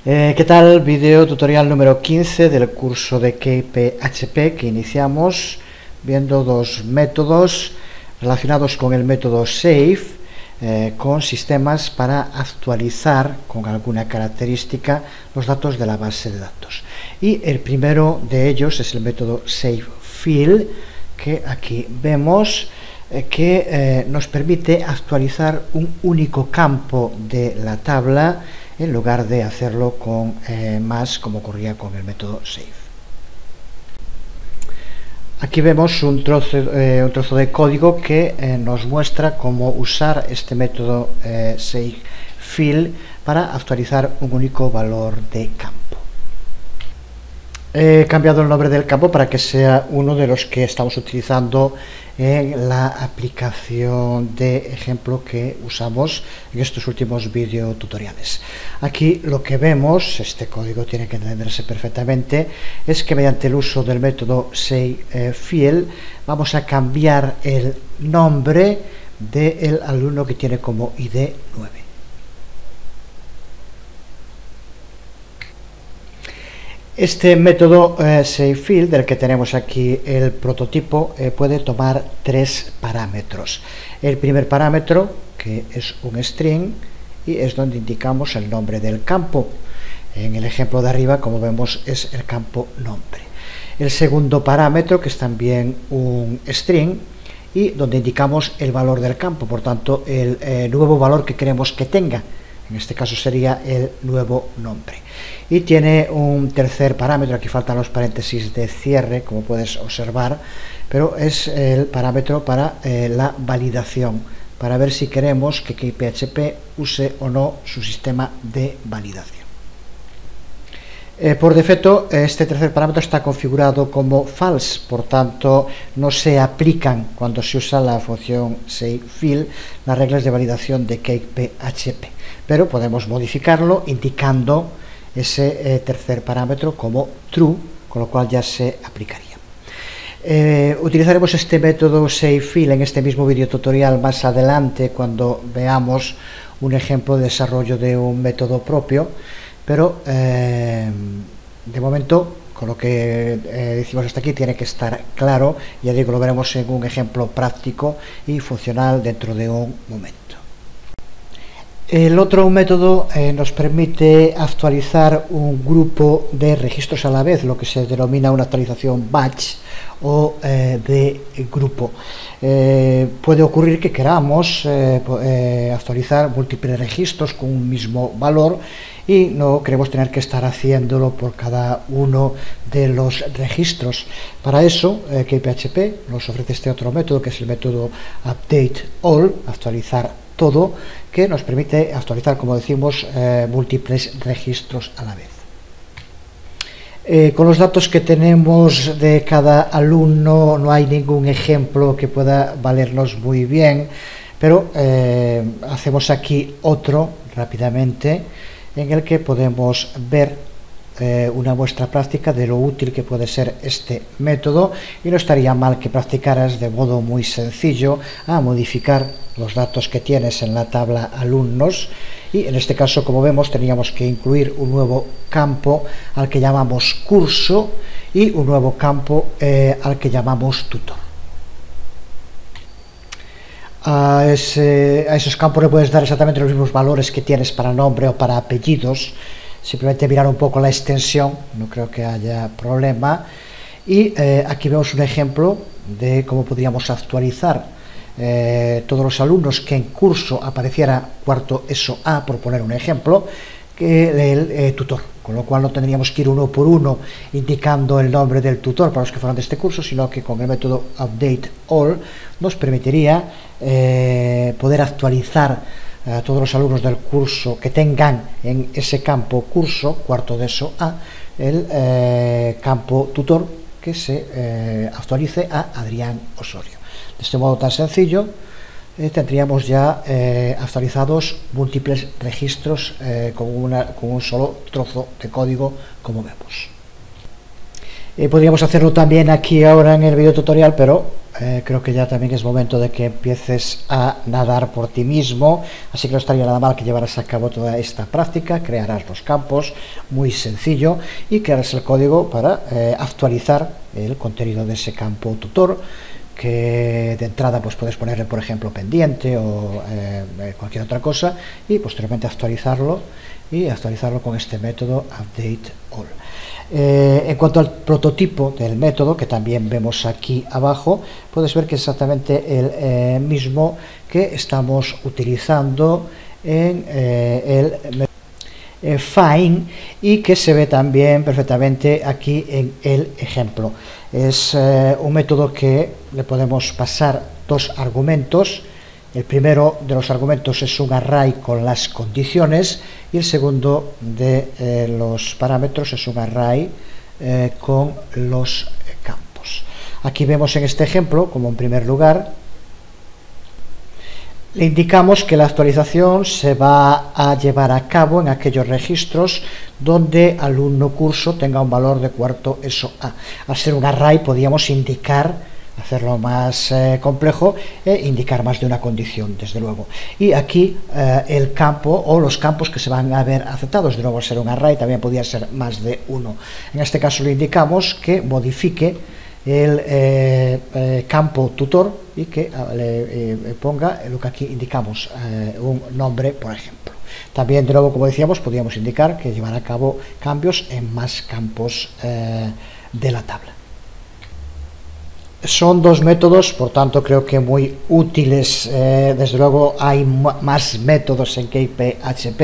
¿Qué tal? Video tutorial número 15 del curso de CakePHP que iniciamos viendo dos métodos relacionados con el método save con sistemas para actualizar con alguna característica los datos de la base de datos. Y el primero de ellos es el método saveFill, que aquí vemos que nos permite actualizar un único campo de la tabla en lugar de hacerlo con más, como ocurría con el método save. Aquí vemos un trozo de código que nos muestra cómo usar este método saveFill para actualizar un único valor de campo. He cambiado el nombre del campo para que sea uno de los que estamos utilizando en la aplicación de ejemplo que usamos en estos últimos video tutoriales. Aquí lo que vemos, este código tiene que entenderse perfectamente, es que mediante el uso del método saveFill vamos a cambiar el nombre del alumno que tiene como ID 9. Este método saveFill, del que tenemos aquí el prototipo, puede tomar tres parámetros. El primer parámetro, que es un string, y es donde indicamos el nombre del campo. En el ejemplo de arriba, como vemos, es el campo nombre. El segundo parámetro, que es también un string, y donde indicamos el valor del campo, por tanto, el nuevo valor que queremos que tenga. En este caso sería el nuevo nombre. Y tiene un tercer parámetro, aquí faltan los paréntesis de cierre, como puedes observar, pero es el parámetro para la validación, para ver si queremos que CakePHP use o no su sistema de validación. Por defecto, este tercer parámetro está configurado como false, por tanto no se aplican cuando se usa la función saveFill las reglas de validación de CakePHP, pero podemos modificarlo indicando ese tercer parámetro como true, con lo cual ya se aplicaría. Utilizaremos este método saveFill en este mismo video tutorial más adelante cuando veamos un ejemplo de desarrollo de un método propio, pero de momento con lo que decimos hasta aquí tiene que estar claro. Ya digo, lo veremos en un ejemplo práctico y funcional dentro de un momento. El otro método nos permite actualizar un grupo de registros a la vez, lo que se denomina una actualización batch o de grupo. Puede ocurrir que queramos actualizar múltiples registros con un mismo valor y no queremos tener que estar haciéndolo por cada uno de los registros. Para eso, CakePHP nos ofrece este otro método, que es el método updateAll, actualizar todo, que nos permite actualizar, como decimos, múltiples registros a la vez. Con los datos que tenemos de cada alumno no hay ningún ejemplo que pueda valernos muy bien, pero hacemos aquí otro rápidamente en el que podemos ver una muestra práctica de lo útil que puede ser este método, y no estaría mal que practicaras de modo muy sencillo a modificar los datos que tienes en la tabla alumnos, y en este caso, como vemos, teníamos que incluir un nuevo campo al que llamamos curso y un nuevo campo al que llamamos tutor. A esos campos le puedes dar exactamente los mismos valores que tienes para nombre o para apellidos. Simplemente mirar un poco la extensión, no creo que haya problema. Y aquí vemos un ejemplo de cómo podríamos actualizar todos los alumnos que en curso apareciera cuarto ESO A, por poner un ejemplo, que el tutor, con lo cual no tendríamos que ir uno por uno indicando el nombre del tutor para los que fueran de este curso, sino que con el método updateAll nos permitiría poder actualizar a todos los alumnos del curso que tengan en ese campo curso, cuarto de ESO A, el campo tutor que se actualice a Adrián Osorio. De este modo tan sencillo tendríamos ya actualizados múltiples registros con un solo trozo de código, como vemos. Podríamos hacerlo también aquí ahora en el video tutorial, pero creo que ya también es momento de que empieces a nadar por ti mismo, así que no estaría nada mal que llevaras a cabo toda esta práctica. Crearás los campos, muy sencillo, y crearás el código para actualizar el contenido de ese campo tutor, que de entrada pues puedes ponerle, por ejemplo, pendiente o cualquier otra cosa, y posteriormente actualizarlo con este método update all. En cuanto al prototipo del método, que también vemos aquí abajo, puedes ver que es exactamente el mismo que estamos utilizando en el find, y que se ve también perfectamente aquí en el ejemplo. Es un método que le podemos pasar dos argumentos. El primero de los argumentos es un array con las condiciones, y el segundo de los parámetros es un array con los campos. Aquí vemos en este ejemplo, como en primer lugar, le indicamos que la actualización se va a llevar a cabo en aquellos registros donde alumno curso tenga un valor de cuarto ESO A. Al ser un array podíamos indicar, hacerlo más complejo e indicar más de una condición, desde luego. Y aquí el campo o los campos que se van a ver aceptados, de nuevo, al ser un array también podía ser más de uno. En este caso le indicamos que modifique el campo tutor y que le ponga lo que aquí indicamos, un nombre, por ejemplo. También, de nuevo, como decíamos, podríamos indicar que llevará a cabo cambios en más campos de la tabla. Son dos métodos, por tanto, creo que muy útiles. Desde luego hay más métodos en KPHP.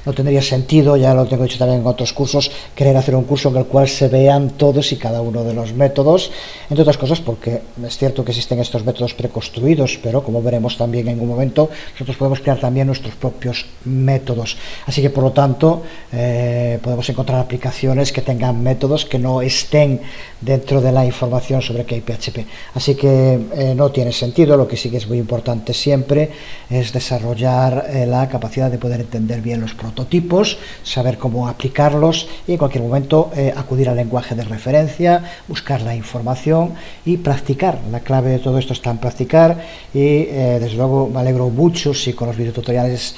No tendría sentido, ya lo tengo dicho también en otros cursos, querer hacer un curso en el cual se vean todos y cada uno de los métodos, entre otras cosas porque es cierto que existen estos métodos preconstruidos, pero como veremos también en un momento, nosotros podemos crear también nuestros propios métodos. Así que, por lo tanto, podemos encontrar aplicaciones que tengan métodos que no estén dentro de la información sobre KPHP. Así que no tiene sentido. Lo que sí que es muy importante siempre es desarrollar la capacidad de poder entender bien los prototipos, saber cómo aplicarlos y en cualquier momento acudir al lenguaje de referencia, buscar la información y practicar. La clave de todo esto está en practicar, y desde luego me alegro mucho si con los videotutoriales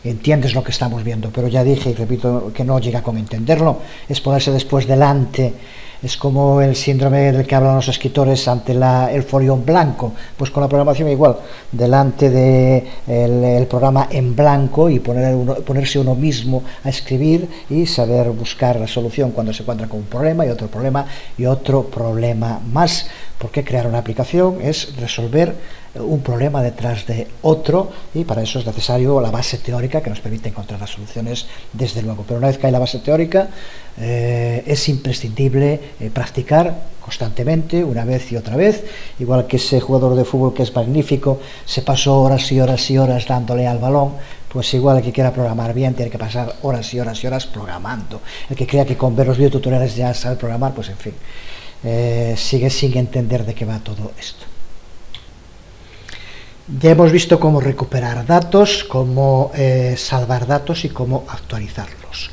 entiendes lo que estamos viendo, pero ya dije y repito que no llega con entenderlo, es ponerse después delante. Es como el síndrome del que hablan los escritores ante el folio en blanco. Pues con la programación igual, delante del programa en blanco y ponerse uno mismo a escribir y saber buscar la solución cuando se encuentra con un problema y otro problema más, porque crear una aplicación es resolver un problema detrás de otro, y para eso es necesario la base teórica que nos permite encontrar las soluciones, desde luego. Pero una vez que hay la base teórica, es imprescindible practicar constantemente, una vez y otra vez, igual que ese jugador de fútbol que es magnífico, se pasó horas y horas y horas dándole al balón. Pues igual el que quiera programar bien tiene que pasar horas y horas y horas programando. El que crea que con ver los videotutoriales ya sabe programar, pues en fin, sigue sin entender de qué va todo esto. Ya hemos visto cómo recuperar datos, cómo salvar datos y cómo actualizarlos.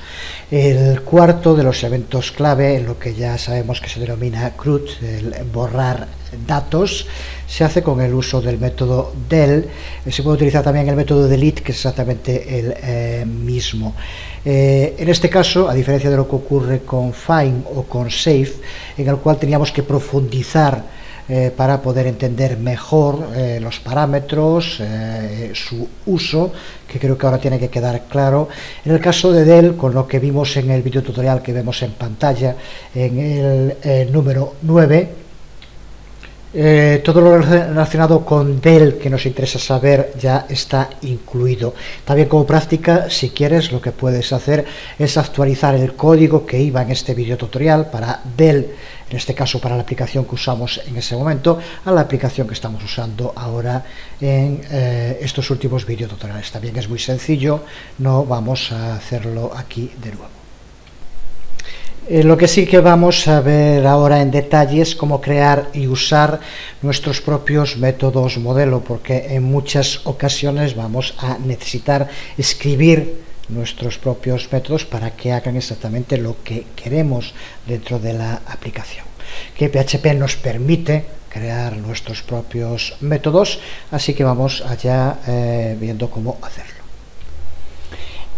El cuarto de los eventos clave, en lo que ya sabemos que se denomina CRUD, el borrar datos, se hace con el uso del método del. Se puede utilizar también el método delete, que es exactamente el mismo. En este caso, a diferencia de lo que ocurre con find o con save, en el cual teníamos que profundizar para poder entender mejor los parámetros, su uso, que creo que ahora tiene que quedar claro. En el caso de del, con lo que vimos en el video tutorial que vemos en pantalla, en el número 9, todo lo relacionado con del que nos interesa saber ya está incluido. También como práctica, si quieres, lo que puedes hacer es actualizar el código que iba en este video tutorial para del, en este caso para la aplicación que usamos en ese momento, a la aplicación que estamos usando ahora en estos últimos video tutoriales. También es muy sencillo, no vamos a hacerlo aquí de nuevo. Lo que sí que vamos a ver ahora en detalle es cómo crear y usar nuestros propios métodos modelo, porque en muchas ocasiones vamos a necesitar escribir nuestros propios métodos para que hagan exactamente lo que queremos dentro de la aplicación. Que PHP nos permite crear nuestros propios métodos, así que vamos allá viendo cómo hacerlo.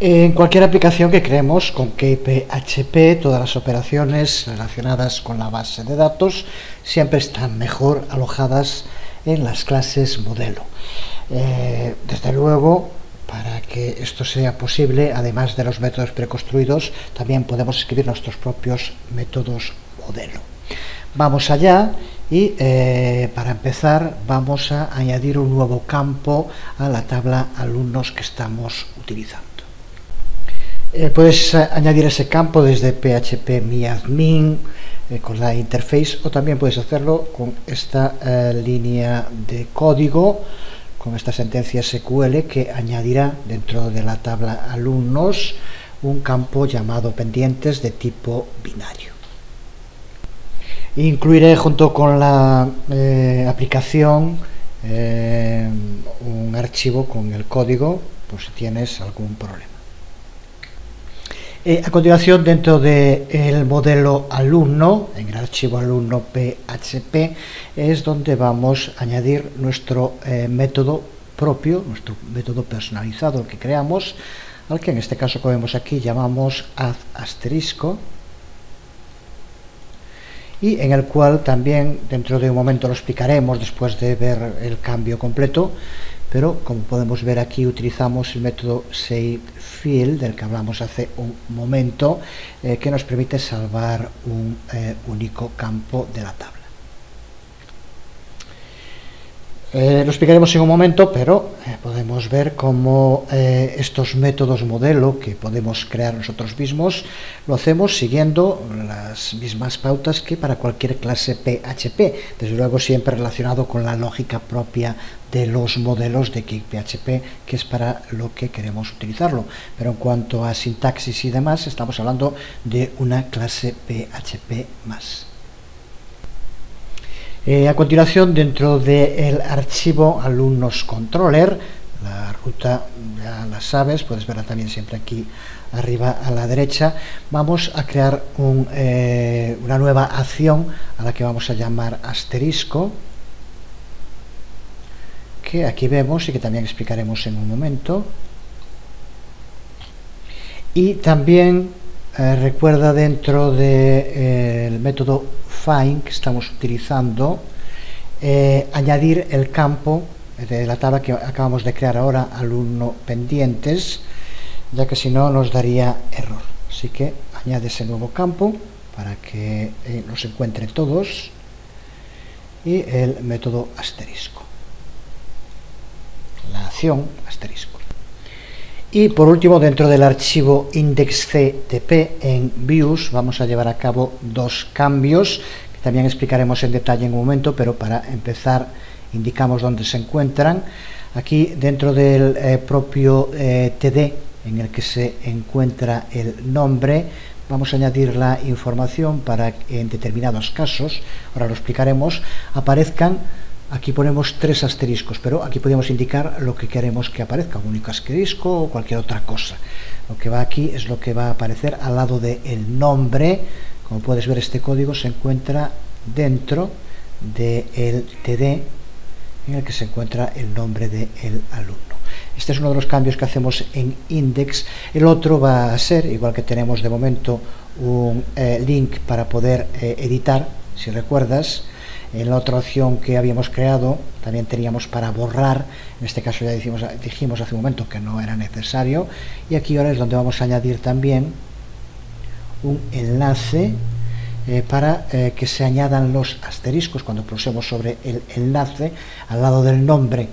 En cualquier aplicación que creemos con KPHP, todas las operaciones relacionadas con la base de datos siempre están mejor alojadas en las clases modelo. Desde luego, para que esto sea posible, además de los métodos preconstruidos, también podemos escribir nuestros propios métodos modelo. Vamos allá y para empezar vamos a añadir un nuevo campo a la tabla alumnos que estamos utilizando. Puedes añadir ese campo desde PHP MyAdmin con la interface, o también puedes hacerlo con esta línea de código, con esta sentencia SQL que añadirá dentro de la tabla alumnos un campo llamado pendientes de tipo binario. Incluiré junto con la aplicación un archivo con el código por si tienes algún problema. A continuación, dentro del modelo alumno, en el archivo alumno PHP, es donde vamos a añadir nuestro método propio, nuestro método personalizado, el que creamos, al que en este caso, como vemos aquí, llamamos add**, y en el cual también dentro de un momento lo explicaremos después de ver el cambio completo, pero como podemos ver aquí utilizamos el método SaveField del que hablamos hace un momento, que nos permite salvar un único campo de la tabla. Lo explicaremos en un momento, pero podemos ver cómo estos métodos modelo que podemos crear nosotros mismos lo hacemos siguiendo las mismas pautas que para cualquier clase PHP, desde luego siempre relacionado con la lógica propia de los modelos de PHP, que es para lo que queremos utilizarlo. Pero en cuanto a sintaxis y demás, estamos hablando de una clase PHP más. A continuación, dentro del archivo alumnos controller, la ruta ya la sabes, puedes verla también siempre aquí arriba a la derecha, vamos a crear una nueva acción a la que vamos a llamar asterisco, que aquí vemos y que también explicaremos en un momento. Y también recuerda, dentro del método find que estamos utilizando, añadir el campo de la tabla que acabamos de crear ahora, alumno pendientes, ya que si no nos daría error. Así que añade ese nuevo campo para que los encuentre todos, y el método asterisco, la acción asterisco. Y por último, dentro del archivo indexctp en views vamos a llevar a cabo dos cambios que también explicaremos en detalle en un momento, pero para empezar indicamos dónde se encuentran. Aquí dentro del propio td en el que se encuentra el nombre, vamos a añadir la información para que en determinados casos, ahora lo explicaremos, aparezcan. Aquí ponemos 3 asteriscos, pero aquí podemos indicar lo que queremos que aparezca, un único asterisco o cualquier otra cosa. Lo que va aquí es lo que va a aparecer al lado del nombre. Como puedes ver, este código se encuentra dentro del td en el que se encuentra el nombre del alumno. Este es uno de los cambios que hacemos en index. El otro va a ser, igual que tenemos de momento un link para poder editar, si recuerdas. En la otra opción que habíamos creado también teníamos para borrar, en este caso ya dijimos hace un momento que no era necesario, y aquí ahora es donde vamos a añadir también un enlace para que se añadan los asteriscos cuando pulsemos sobre el enlace al lado del nombre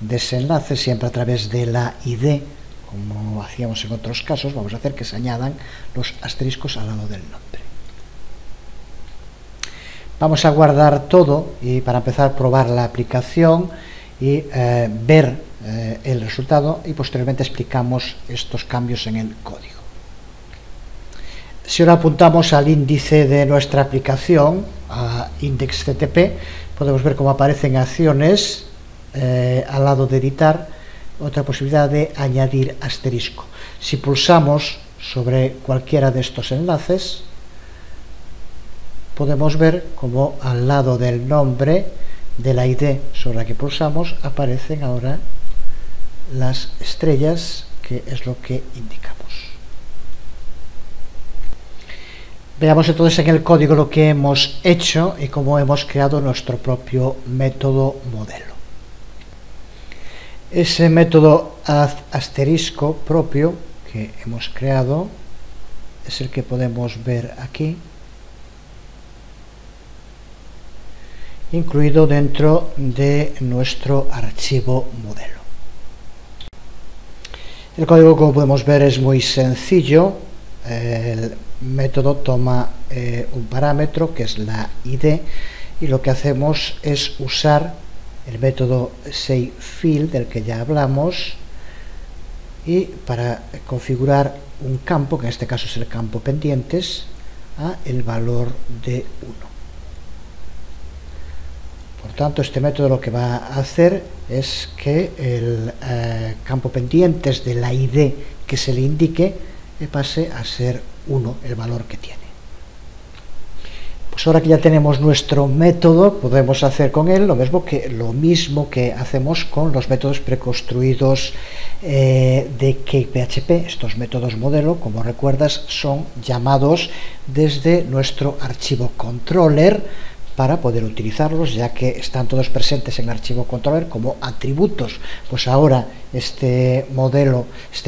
de ese enlace, siempre a través de la ID, como hacíamos en otros casos. Vamos a hacer que se añadan los asteriscos al lado del nombre. Vamos a guardar todo y para empezar a probar la aplicación y ver el resultado, y posteriormente explicamos estos cambios en el código. Si ahora apuntamos al índice de nuestra aplicación, a indexctp, podemos ver cómo aparecen acciones al lado de editar, otra posibilidad de añadir asterisco. Si pulsamos sobre cualquiera de estos enlaces, podemos ver como al lado del nombre de la ID sobre la que pulsamos, aparecen ahora las estrellas, que es lo que indicamos. Veamos entonces en el código lo que hemos hecho y cómo hemos creado nuestro propio método modelo. Ese método asterisco propio que hemos creado es el que podemos ver aquí, incluido dentro de nuestro archivo modelo. El código, como podemos ver, es muy sencillo. El método toma un parámetro que es la ID, y lo que hacemos es usar el método SaveField del que ya hablamos, y para configurar un campo, que en este caso es el campo pendientes, a el valor de 1. Por tanto, este método lo que va a hacer es que el campo pendientes de la ID que se le indique pase a ser 1, el valor que tiene. Pues ahora que ya tenemos nuestro método, podemos hacer con él lo mismo que hacemos con los métodos preconstruidos de CakePHP. Estos métodos modelo, como recuerdas, son llamados desde nuestro archivo controller para poder utilizarlos, ya que están todos presentes en el archivo controller como atributos. Pues ahora este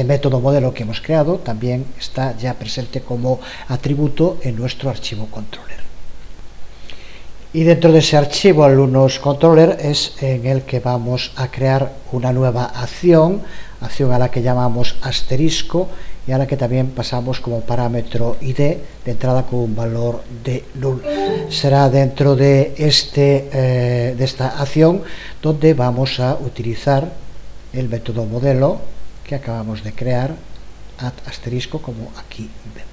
método modelo que hemos creado también está ya presente como atributo en nuestro archivo controller. Y dentro de ese archivo alumnos controller es en el que vamos a crear una nueva acción a la que llamamos asterisco, y a la que también pasamos como parámetro ID de entrada con un valor de null. Será dentro de esta acción donde vamos a utilizar el método modelo que acabamos de crear, asterisco, como aquí vemos.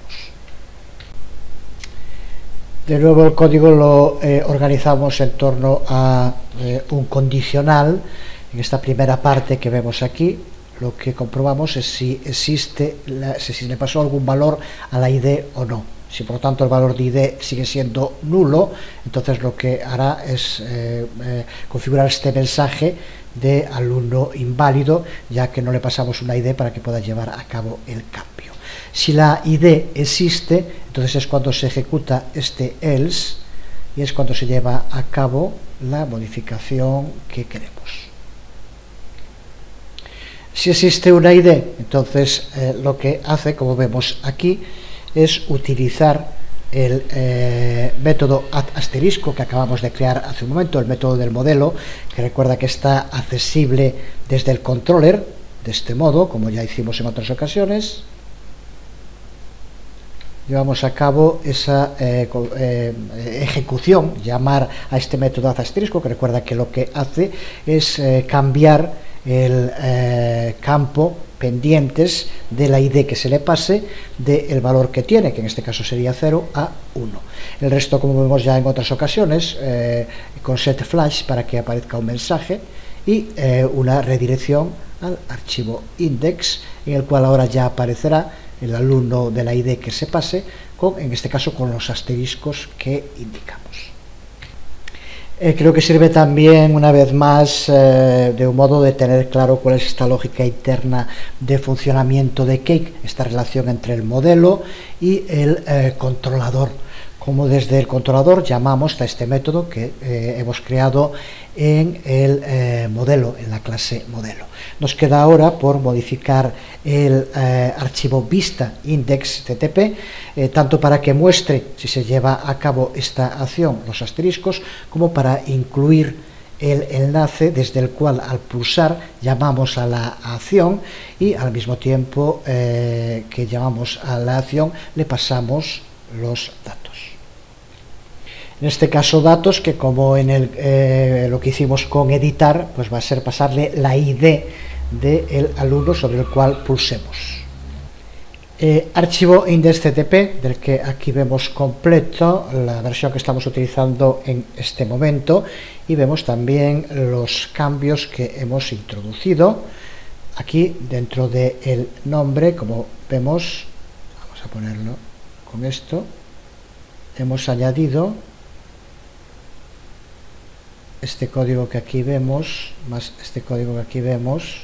De nuevo el código lo organizamos en torno a un condicional. En esta primera parte que vemos aquí, lo que comprobamos es si le pasó algún valor a la ID o no. Si por lo tanto el valor de ID sigue siendo nulo, entonces lo que hará es configurar este mensaje de alumno inválido, ya que no le pasamos una ID para que pueda llevar a cabo el cambio. Si la ID existe, entonces es cuando se ejecuta este else, y es cuando se lleva a cabo la modificación que queremos. Si existe una ID, entonces lo que hace, como vemos aquí, es utilizar el método asterisco que acabamos de crear hace un momento, el método del modelo, que recuerda que está accesible desde el controller, de este modo, como ya hicimos en otras ocasiones. Llevamos a cabo esa ejecución, llamar a este método asterisco, que recuerda que lo que hace es cambiar el campo pendientes de la ID que se le pase del valor que tiene, que en este caso sería 0, a 1. El resto, como vemos ya en otras ocasiones, con setFlash para que aparezca un mensaje y una redirección al archivo index, en el cual ahora ya aparecerá el alumno de la ID que se pase, en este caso con los asteriscos que indicamos. Creo que sirve también, una vez más, de un modo de tener claro cuál es esta lógica interna de funcionamiento de Cake, esta relación entre el modelo y el controlador. Como desde el controlador llamamos a este método que hemos creado en el modelo, en la clase modelo. Nos queda ahora por modificar el archivo vista index.ttp, tanto para que muestre si se lleva a cabo esta acción, los asteriscos, como para incluir el enlace desde el cual al pulsar llamamos a la acción, y al mismo tiempo que llamamos a la acción le pasamos los datos. En este caso datos que, como en lo que hicimos con editar, pues va a ser pasarle la ID del alumno sobre el cual pulsemos. Archivo index.ttp, del que aquí vemos completo la versión que estamos utilizando en este momento, y vemos también los cambios que hemos introducido. Aquí dentro del nombre, como vemos, vamos a ponerlo con esto, hemos añadido este código que aquí vemos, más este código que aquí vemos,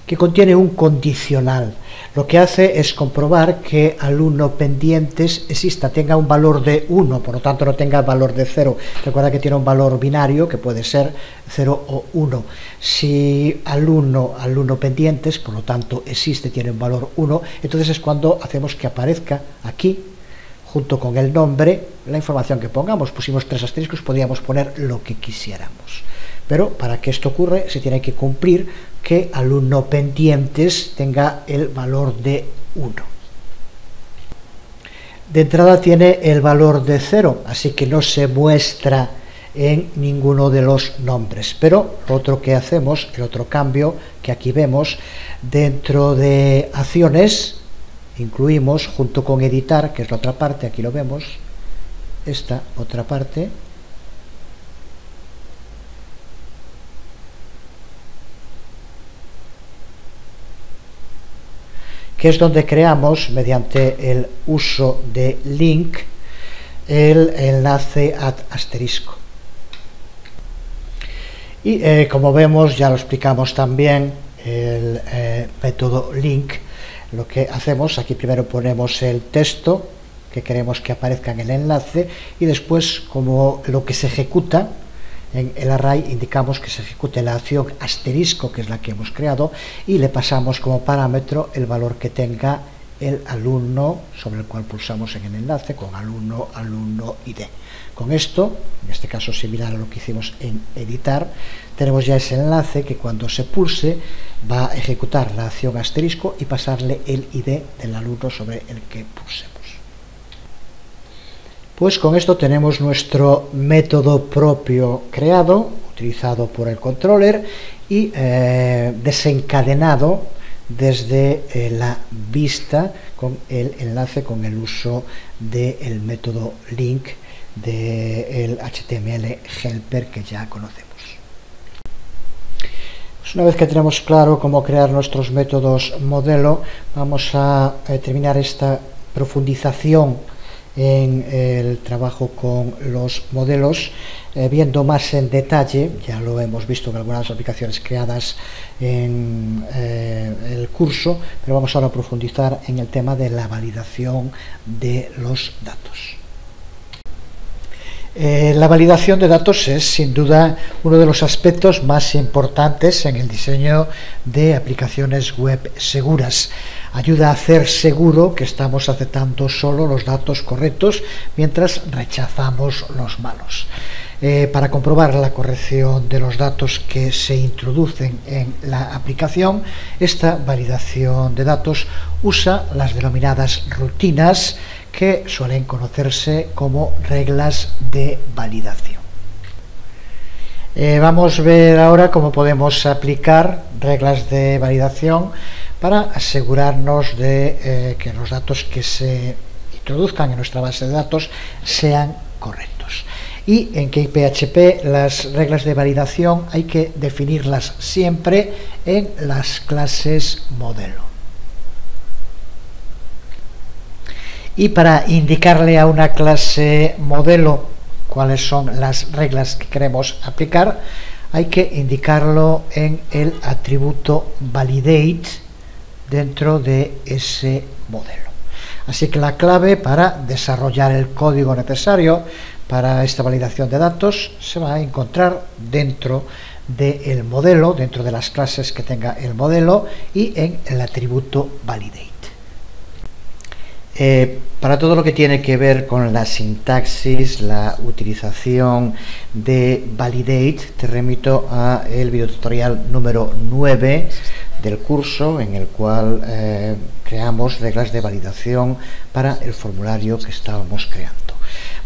que contiene un condicional. Lo que hace es comprobar que alumno pendientes exista, tenga un valor de 1, por lo tanto no tenga valor de 0. Recuerda que tiene un valor binario que puede ser 0 o 1. Si alumno pendientes, por lo tanto existe, tiene un valor 1, entonces es cuando hacemos que aparezca aquí, junto con el nombre, la información que pongamos. Pusimos 3 asteriscos, podríamos poner lo que quisiéramos. Pero para que esto ocurra se tiene que cumplir que alumno pendientes tenga el valor de 1. De entrada tiene el valor de 0, así que no se muestra en ninguno de los nombres. Pero lo otro que hacemos, el otro cambio que aquí vemos, dentro de acciones, incluimos junto con editar, que es la otra parte, aquí lo vemos, esta otra parte, que es donde creamos, mediante el uso de link, el enlace ad asterisco. Y como vemos, ya lo explicamos también, el método link, lo que hacemos, aquí primero ponemos el texto que queremos que aparezca en el enlace, y después, como lo que se ejecuta en el array, indicamos que se ejecute la acción asterisco, que es la que hemos creado, y le pasamos como parámetro el valor que tenga el alumno sobre el cual pulsamos en el enlace, con alumno ID. Con esto, en este caso similar a lo que hicimos en editar, tenemos ya ese enlace que cuando se pulse va a ejecutar la acción asterisco y pasarle el ID del alumno sobre el que pulsemos. Pues con esto tenemos nuestro método propio creado, utilizado por el controller y desencadenado desde la vista con el enlace, con el uso del método link del HTML helper que ya conocemos. Pues una vez que tenemos claro cómo crear nuestros métodos modelo, vamos a terminar esta profundización en el trabajo con los modelos, viendo más en detalle, ya lo hemos visto en algunas aplicaciones creadas en el curso, pero vamos ahora a profundizar en el tema de la validación de los datos. La validación de datos es sin duda uno de los aspectos más importantes en el diseño de aplicaciones web seguras. Ayuda a hacer seguro que estamos aceptando solo los datos correctos mientras rechazamos los malos. Para comprobar la corrección de los datos que se introducen en la aplicación, esta validación de datos usa las denominadas rutinas, que suelen conocerse como reglas de validación. Vamos a ver ahora cómo podemos aplicar reglas de validación para asegurarnos de que los datos que se introduzcan en nuestra base de datos sean correctos. Y en KPHP las reglas de validación hay que definirlas siempre en las clases modelo. Y para indicarle a una clase modelo cuáles son las reglas que queremos aplicar, hay que indicarlo en el atributo validate dentro de ese modelo. Así que la clave para desarrollar el código necesario para esta validación de datos se va a encontrar dentro del modelo, dentro de las clases que tenga el modelo y en el atributo validate. Para todo lo que tiene que ver con la sintaxis, la utilización de validate, te remito a el videotutorial número 9 del curso, en el cual creamos reglas de validación para el formulario que estábamos creando.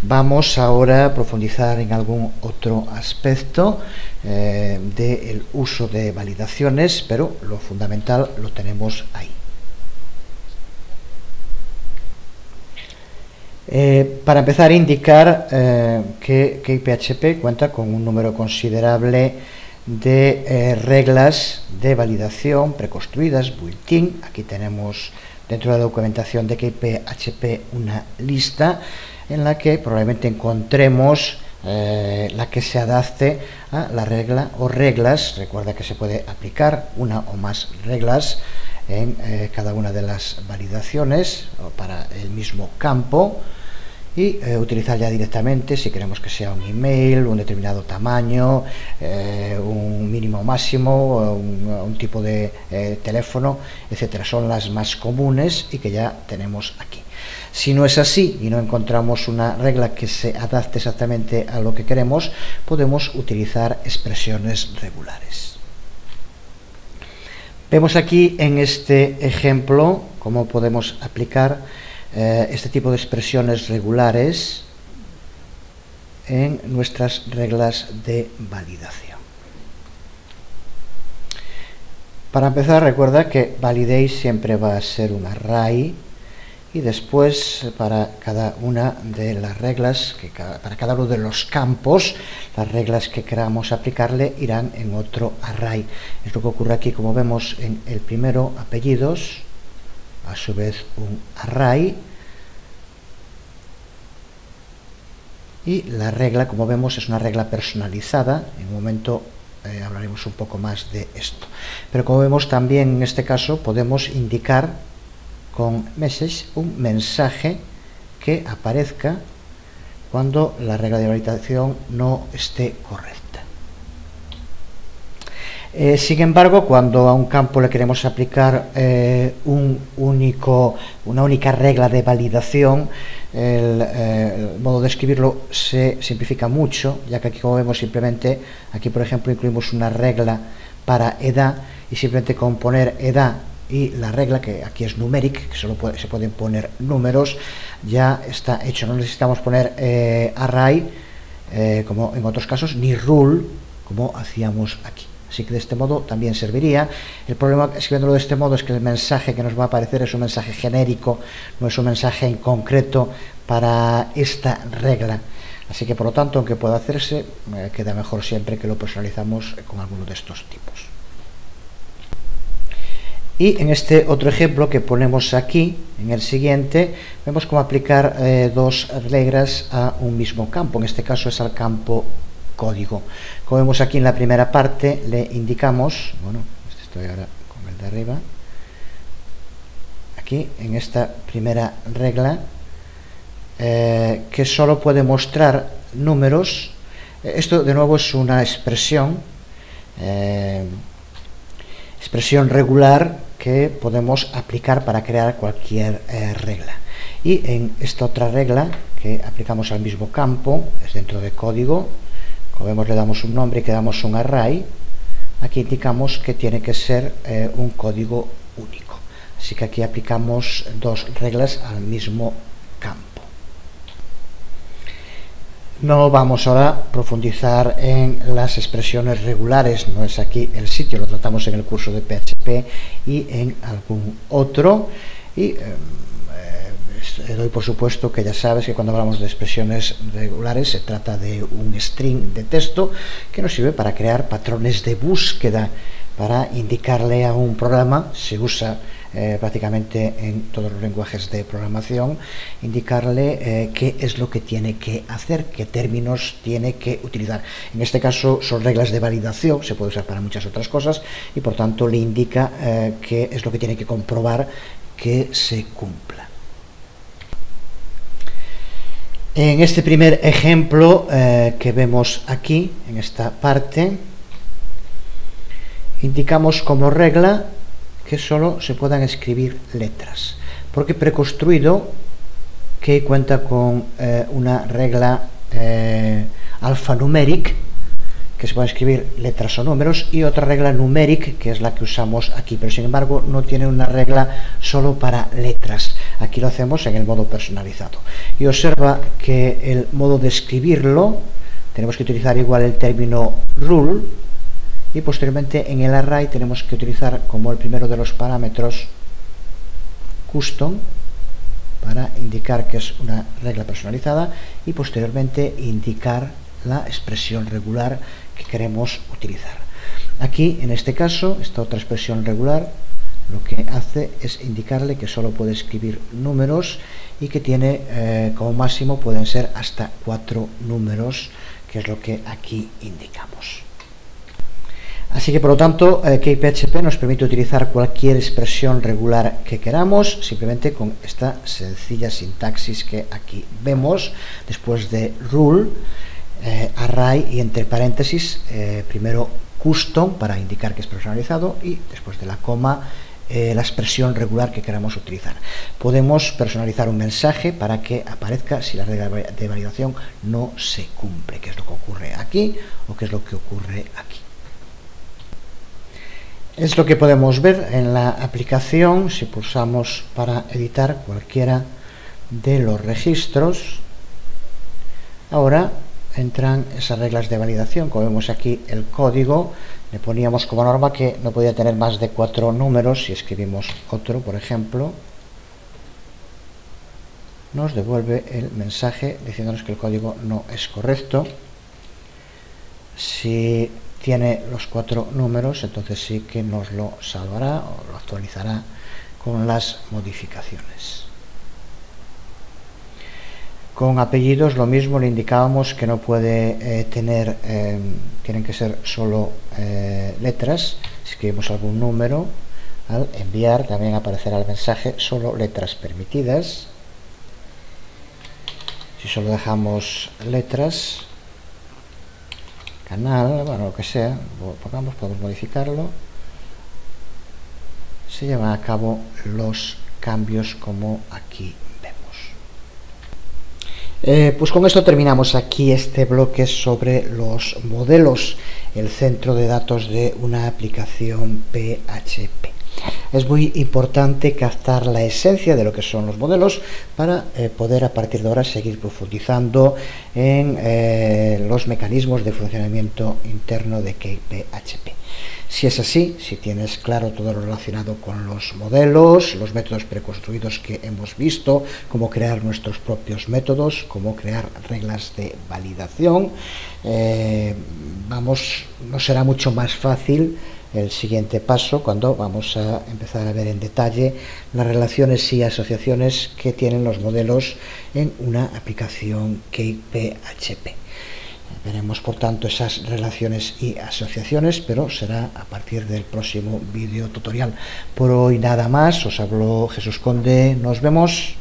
Vamos ahora a profundizar en algún otro aspecto del uso de validaciones, pero lo fundamental lo tenemos ahí. Para empezar, indicar que KPHP cuenta con un número considerable de reglas de validación preconstruidas, built-in. Aquí tenemos dentro de la documentación de KPHP una lista en la que probablemente encontremos la que se adapte a la regla o reglas. Recuerda que se puede aplicar una o más reglas en cada una de las validaciones o para el mismo campo, y utilizar ya directamente, si queremos que sea un email, un determinado tamaño, un mínimo máximo, un tipo de teléfono, etcétera. Son las más comunes y que ya tenemos aquí. Si no es así y no encontramos una regla que se adapte exactamente a lo que queremos, podemos utilizar expresiones regulares. Vemos aquí en este ejemplo cómo podemos aplicar este tipo de expresiones regulares en nuestras reglas de validación. Para empezar, recuerda que validate siempre va a ser un array, y después para cada una de las reglas, para cada uno de los campos, las reglas que queramos aplicarle irán en otro array. Es lo que ocurre aquí, como vemos en el primero, apellidos, a su vez un array, y la regla, como vemos, es una regla personalizada. En un momento hablaremos un poco más de esto, pero como vemos también en este caso podemos indicar con message un mensaje que aparezca cuando la regla de validación no esté correcta. Sin embargo, cuando a un campo le queremos aplicar una única regla de validación, el modo de escribirlo se simplifica mucho, ya que aquí, como vemos, simplemente aquí, por ejemplo, incluimos una regla para edad, y simplemente con poner edad y la regla, que aquí es numeric, que solo se pueden poner números, ya está hecho. No necesitamos poner array como en otros casos, ni rule como hacíamos aquí. Así que de este modo también serviría. El problema escribiéndolo de este modo es que el mensaje que nos va a aparecer es un mensaje genérico, no es un mensaje en concreto para esta regla. Así que, por lo tanto, aunque pueda hacerse, queda mejor siempre que lo personalizamos con alguno de estos tipos. Y en este otro ejemplo que ponemos aquí, en el siguiente, vemos cómo aplicar dos reglas a un mismo campo. En este caso es al campo código. Como vemos aquí en la primera parte, le indicamos, bueno, estoy ahora con el de arriba, aquí en esta primera regla, que solo puede mostrar números. Esto de nuevo es una expresión regular que podemos aplicar para crear cualquier regla. Y en esta otra regla que aplicamos al mismo campo, es dentro de código, como vemos le damos un nombre y que damos un array. Aquí indicamos que tiene que ser un código único. Así que aquí aplicamos dos reglas al mismo campo. No vamos ahora a profundizar en las expresiones regulares, no es aquí el sitio, lo tratamos en el curso de PHP y en algún otro. Y doy por supuesto que ya sabes que cuando hablamos de expresiones regulares se trata de un string de texto que nos sirve para crear patrones de búsqueda, para indicarle a un programa. Se usa prácticamente en todos los lenguajes de programación, indicarle qué es lo que tiene que hacer, qué términos tiene que utilizar. En este caso son reglas de validación, se puede usar para muchas otras cosas, y por tanto le indica qué es lo que tiene que comprobar que se cumpla. En este primer ejemplo que vemos aquí, en esta parte, indicamos como regla que solo se puedan escribir letras, porque preconstruido que cuenta con una regla alfanumeric, que se pueden escribir letras o números, y otra regla numeric, que es la que usamos aquí, pero sin embargo no tiene una regla solo para letras. Aquí lo hacemos en el modo personalizado. Y observa que el modo de escribirlo, tenemos que utilizar igual el término rule, y posteriormente en el array tenemos que utilizar como el primero de los parámetros custom, para indicar que es una regla personalizada, y posteriormente indicar la expresión regular que queremos utilizar. Aquí, en este caso, esta otra expresión regular lo que hace es indicarle que solo puede escribir números y que tiene como máximo pueden ser hasta 4 números, que es lo que aquí indicamos. Así que por lo tanto CakePHP nos permite utilizar cualquier expresión regular que queramos, simplemente con esta sencilla sintaxis que aquí vemos, después de rule, array y entre paréntesis, primero custom para indicar que es personalizado y después de la coma la expresión regular que queramos utilizar. Podemos personalizar un mensaje para que aparezca si la regla de validación no se cumple, que es lo que ocurre aquí o que es lo que ocurre aquí. Es lo que podemos ver en la aplicación si pulsamos para editar cualquiera de los registros. Ahora entran esas reglas de validación. Como vemos aquí el código, le poníamos como norma que no podía tener más de 4 números. Si escribimos otro, por ejemplo, nos devuelve el mensaje diciéndonos que el código no es correcto. Si tiene los 4 números, entonces sí que nos lo salvará o lo actualizará con las modificaciones. Con apellidos lo mismo, le indicábamos que no puede tienen que ser solo letras. Si escribimos algún número, al enviar también aparecerá el mensaje solo letras permitidas. Si solo dejamos letras, canal, bueno, lo que sea, pongamos, podemos modificarlo, se llevan a cabo los cambios como aquí vemos. Pues con esto terminamos aquí este bloque sobre los modelos, el centro de datos de una aplicación PHP. Es muy importante captar la esencia de lo que son los modelos para poder a partir de ahora seguir profundizando en los mecanismos de funcionamiento interno de CakePHP. Si es así, si tienes claro todo lo relacionado con los modelos, los métodos preconstruidos que hemos visto, cómo crear nuestros propios métodos, cómo crear reglas de validación, nos será mucho más fácil el siguiente paso cuando vamos a empezar a ver en detalle las relaciones y asociaciones que tienen los modelos en una aplicación CakePHP. Veremos por tanto esas relaciones y asociaciones, pero será a partir del próximo vídeo tutorial. Por hoy nada más, os habló Jesús Conde, nos vemos.